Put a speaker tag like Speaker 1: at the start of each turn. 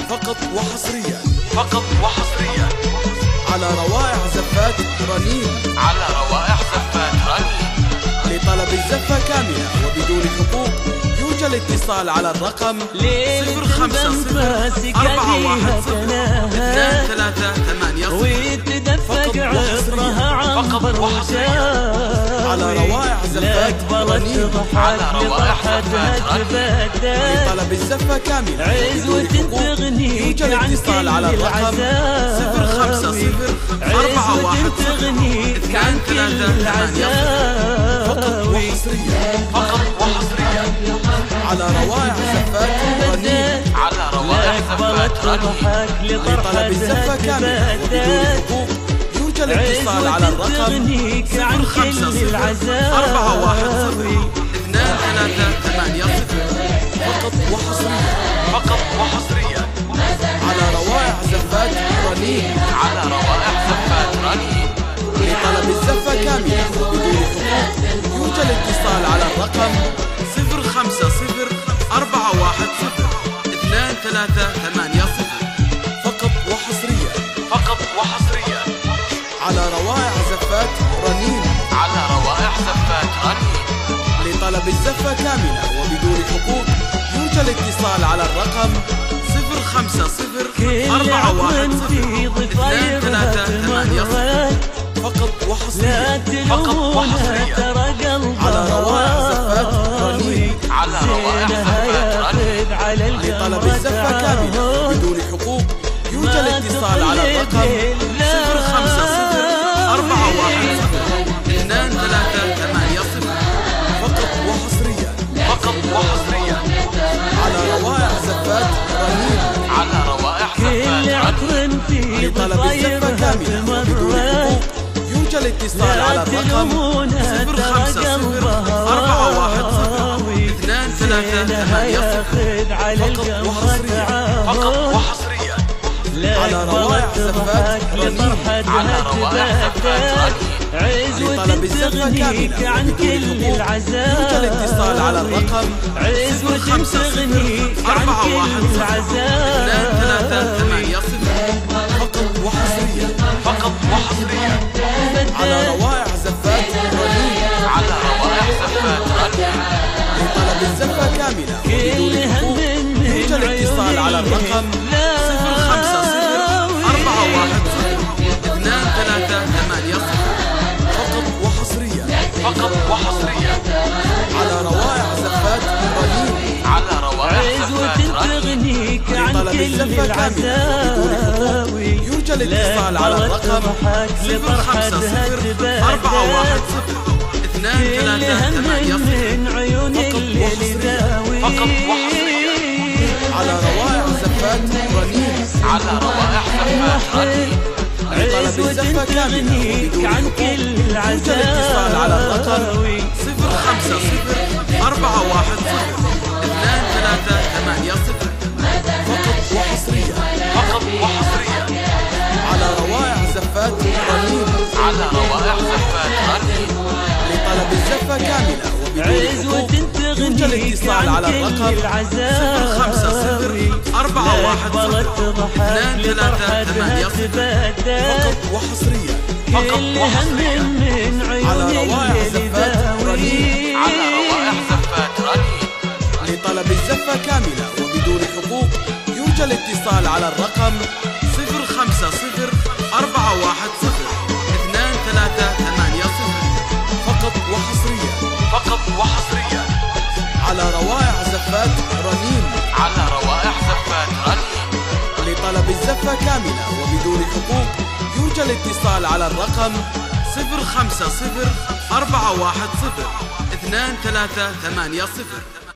Speaker 1: فقط وحصريا
Speaker 2: فقط وحصريا
Speaker 1: على روائع زفات رنين.
Speaker 2: على روائع زفات رنين.
Speaker 1: لطلب الزفة كاملة وبدون حقوق يرجى الاتصال على الرقم
Speaker 2: 050-410-2338
Speaker 1: فقط وحصريا.
Speaker 2: فقط وحصريا
Speaker 1: على روائع زفات رنين.
Speaker 2: على روائع زفات رنين.
Speaker 1: لطلب الزفة كاملة وبدون حقوق يرجى الاتصال على الرقم 050-410-2338 فقط وحصريا.
Speaker 2: فقط وحصريا
Speaker 1: على روائع زفات رنين.
Speaker 2: على روائع زفات رنين.
Speaker 1: لطلب الزفة كاملة وبدون حقوق يرجى الاتصال على الرقم 050-410-2338 فقط وحصريا.
Speaker 2: فقط وحصريا
Speaker 1: على روائع زفات رنين.
Speaker 2: على روائع زفات رنين.
Speaker 1: لطلب الزفة كاملة وبدون حقوق يرجى الاتصال على الرقم 050-410-2338 فقط وحصريا.
Speaker 2: فقط وحصريا
Speaker 1: على روائع زفات رنين.
Speaker 2: على روائع زفات رنين.
Speaker 1: لطلب الزفة كاملة وبدون حقوق يرجى الاتصال على الرقم 050-410-2338 فقط وحصريا.
Speaker 2: فقط وحصريا
Speaker 1: على روائع زفات رنين.
Speaker 2: على روائع زفات رنين.
Speaker 1: لطلب الزفة كاملة وبدون حقوق يرجى الاتصال على الرقم 050-410-2338 فقط وحصريا.
Speaker 2: فقط وحصريا
Speaker 1: على روائع زفات رنين.
Speaker 2: على روائع زفات رنين.
Speaker 1: لطلب الزفة كاملة وبدون حقوق يرجى الاتصال على الرقم 050-410-2338
Speaker 2: فقط وحصريا
Speaker 1: على روائع زفات رنين.
Speaker 2: على روائع زفات رنين.
Speaker 1: لطلب الزفة كاملة وبدون حقوق يرجى الاتصال على الرقم 050-410-2338 فقط وحصريا.
Speaker 2: فقط وحصريا
Speaker 1: على روائع زفات رنين.
Speaker 2: على روائع زفات رنين.
Speaker 1: لطلب الزفة كاملة وبدون حقوق يرجى الاتصال على الرقم 050-410-2338 فقط وحصريا.
Speaker 2: فقط وحصريا
Speaker 1: على روائع زفات رنين.
Speaker 2: على روائع زفات رنين.
Speaker 1: لطلب الزفة كاملة وبدون حقوق يرجى الاتصال على الرقم 050-410-2338
Speaker 2: فقط وحصريا
Speaker 1: على روائع زفات رنين.
Speaker 2: على روائع زفات رنين.
Speaker 1: لطلب الزفة كاملة وبدون حقوق يرجى الاتصال على الرقم 050-410-2338 فقط وحصريا.
Speaker 2: فقط وحصريا
Speaker 1: على روائع زفات رنين.
Speaker 2: على روائع زفات رنين.
Speaker 1: لطلب الزفة كاملة وبدون حقوق يرجى الاتصال على الرقم 050-410-2338 فقط وحصريا.
Speaker 2: فقط وحصريا
Speaker 1: على روائع زفات رنين.
Speaker 2: على روائع زفات رنين.
Speaker 1: لطلب الزفة كاملة وبدون حقوق يرجى الاتصال على الرقم 050-410-2338 فقط وحصريا.
Speaker 2: فقط وحصريا
Speaker 1: على روائع زفات رنين.
Speaker 2: على روائع زفات رنين.
Speaker 1: لطلب الزفة كاملة وبدون حقوق يرجى الاتصال على الرقم 050-410-2338